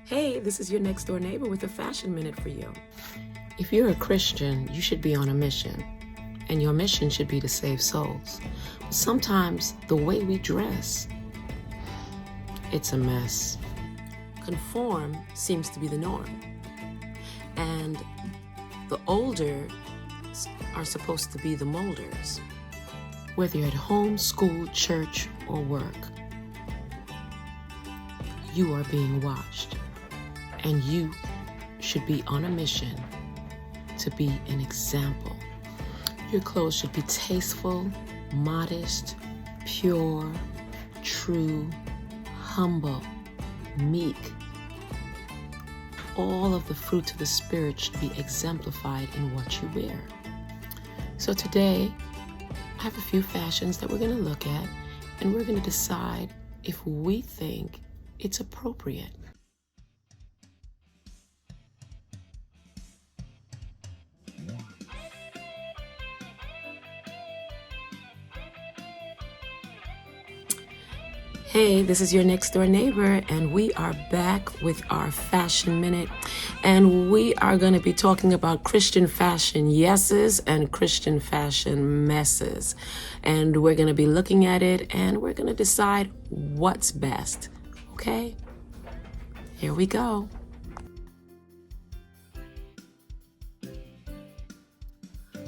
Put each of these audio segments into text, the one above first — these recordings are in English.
Hey, this is your next door neighbor with a fashion minute for you. If you're a Christian, you should be on a mission, and your mission should be to save souls. But sometimes the way we dress, it's a mess. Conform seems to be the norm, and the older are supposed to be the molders. Whether you're at home, school, church, or work, you are being watched, and you should be on a mission to be an example. Your clothes should be tasteful, modest, pure, true, humble, meek. All of the fruits of the Spirit should be exemplified in what you wear. So today, I have a few fashions that we're going to look at, and we're going to decide if we think it's appropriate. Hey, this is your next door neighbor, and we are back with our fashion minute, and we are going to be talking about Christian fashion yeses and Christian fashion messes, and we're going to be looking at it, and we're going to decide what's best. Okay, here we go.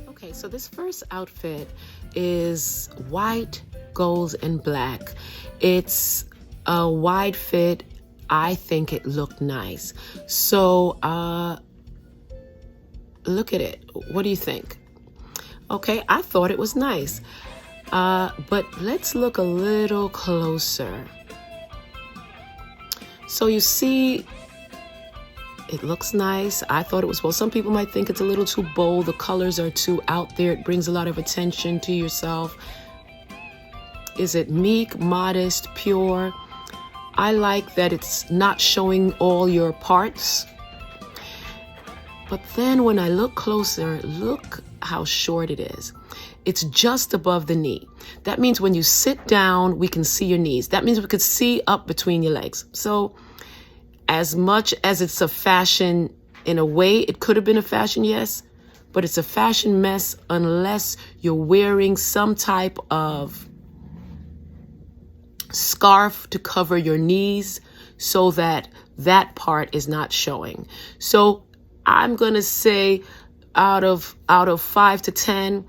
Okay, so this first outfit is white, gold, and black. It's a wide fit. I think it looked nice. So look at it. What do you think? Okay, I thought it was nice. But let's look a little closer. So you see, it looks nice. I thought it was, well, some people might think it's a little too bold. The colors are too out there. It brings a lot of attention to yourself. Is it meek, modest, pure? I like that it's not showing all your parts. But then when I look closer, look how short it is. It's just above the knee. That means when you sit down, we can see your knees. That means we could see up between your legs. So as much as it's a fashion, in a way, it could have been a fashion, yes, but it's a fashion mess unless you're wearing some type of scarf to cover your knees so that that part is not showing. So I'm going to say out of 5 to 10,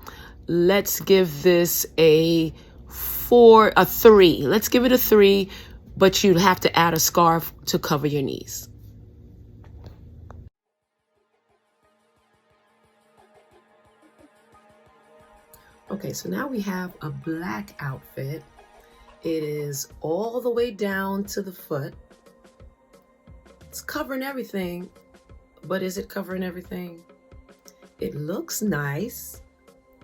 let's give this a 3. Let's give it a 3, but you'd have to add a scarf to cover your knees. Okay, so now we have a black outfit. It is all the way down to the foot. It's covering everything, but is it covering everything? It looks nice,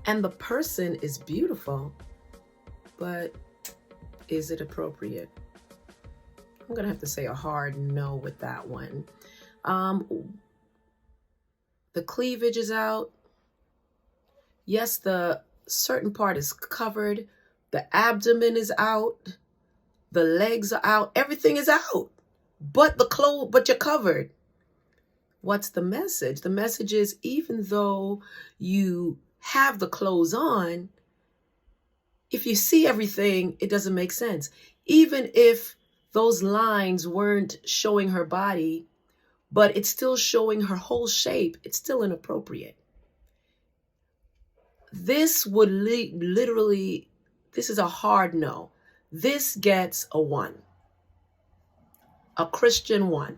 and the person is beautiful, but is it appropriate? I'm gonna have to say a hard no with that one. The cleavage is out. Yes, the certain part is covered. The abdomen is out, the legs are out, everything is out, but you're covered. What's the message? The message is, even though you have the clothes on, if you see everything, it doesn't make sense. Even if those lines weren't showing her body, but it's still showing her whole shape, it's still inappropriate. This would literally, this is a hard no. This gets a 1. A Christian 1.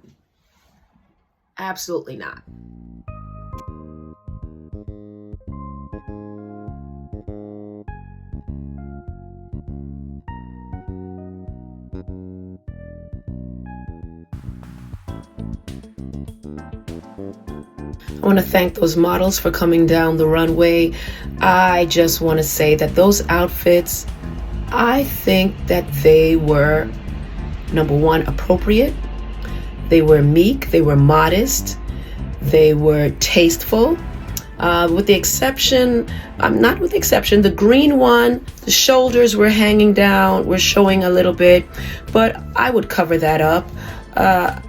Absolutely not. I want to thank those models for coming down the runway. I just want to say that those outfits, I think that they were, number one, appropriate. They were meek. They were modest. They were tasteful. With the exception, the green one, the shoulders were hanging down, were showing a little bit, but I would cover that up.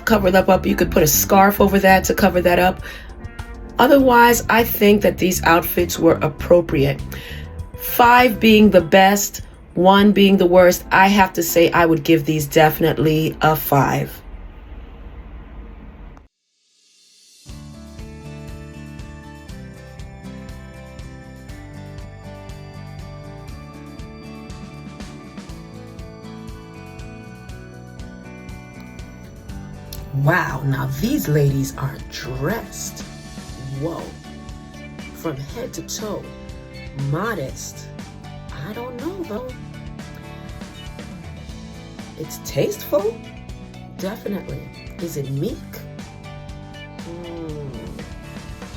cover that up. You could put a scarf over that to cover that up. Otherwise, I think that these outfits were appropriate. 5 being the best, 1 being the worst. I have to say I would give these definitely a 5. Wow, now these ladies are dressed. Whoa. From head to toe. Modest. I don't know though. It's tasteful. Definitely. Is it meek?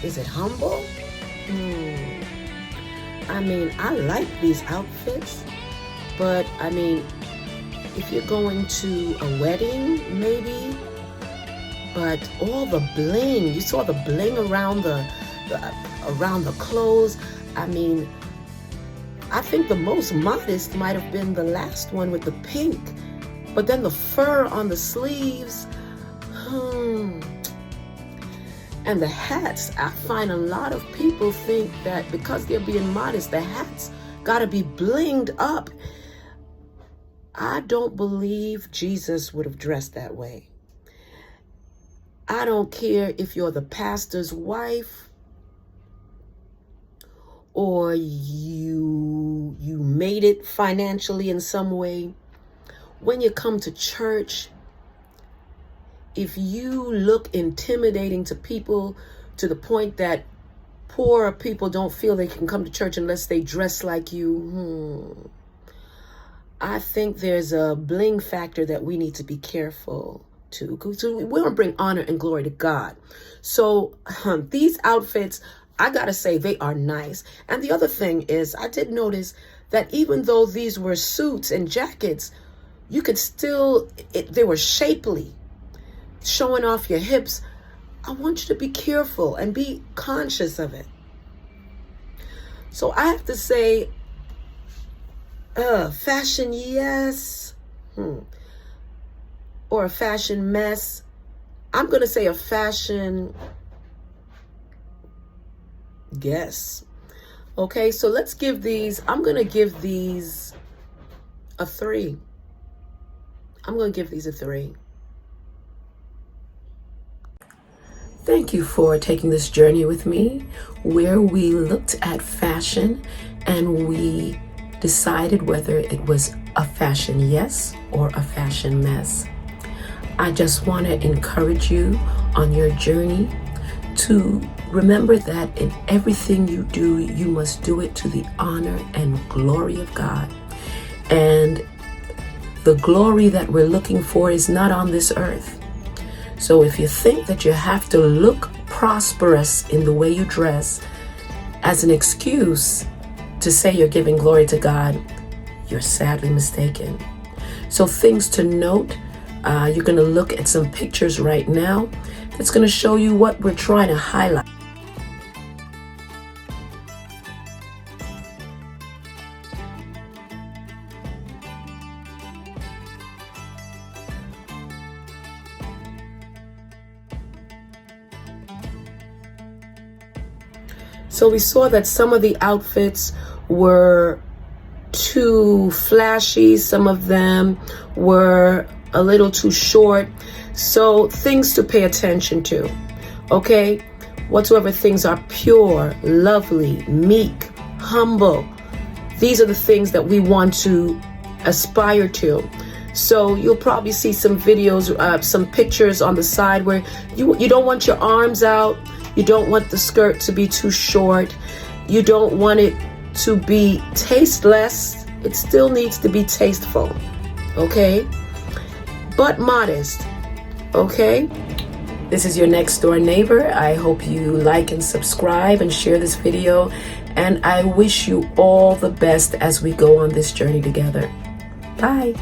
Is it humble? I mean, I like these outfits, but I mean, if you're going to a wedding, maybe. But all the bling, you saw the bling around the clothes. I mean, I think the most modest might have been the last one with the pink. But then the fur on the sleeves. And the hats, I find a lot of people think that because they're being modest, the hats gotta be blinged up. I don't believe Jesus would have dressed that way. I don't care if you're the pastor's wife or you made it financially in some way. When you come to church, if you look intimidating to people to the point that poor people don't feel they can come to church unless they dress like you, I think there's a bling factor that we need to be careful to. So we want to bring honor and glory to God. So these outfits, I gotta say, they are nice. And the other thing is, I did notice that even though these were suits and jackets, you could still, they were shapely, showing off your hips. I want you to be careful and be conscious of it. So I have to say, fashion, yes. Or a fashion mess. I'm going to say a fashion guess. Okay, so let's give these, I'm going to give these a 3. I'm going to give these a 3. Thank you for taking this journey with me where we looked at fashion and we decided whether it was a fashion yes or a fashion mess. I just want to encourage you on your journey to remember that in everything you do, you must do it to the honor and glory of God. And the glory that we're looking for is not on this earth. So if you think that you have to look prosperous in the way you dress as an excuse to say you're giving glory to God, you're sadly mistaken. So things to note. You're going to look at some pictures right now that's going to show you what we're trying to highlight. So we saw that some of the outfits were too flashy. Some of them were a little too short. So things to pay attention to, okay? Whatsoever things are pure, lovely, meek, humble, these are the things that we want to aspire to. So you'll probably see some videos, some pictures on the side where you don't want your arms out. You don't want the skirt to be too short. You don't want it to be tasteless. It still needs to be tasteful, okay? But modest, okay? This is your next door neighbor. I hope you like and subscribe and share this video. And I wish you all the best as we go on this journey together. Bye.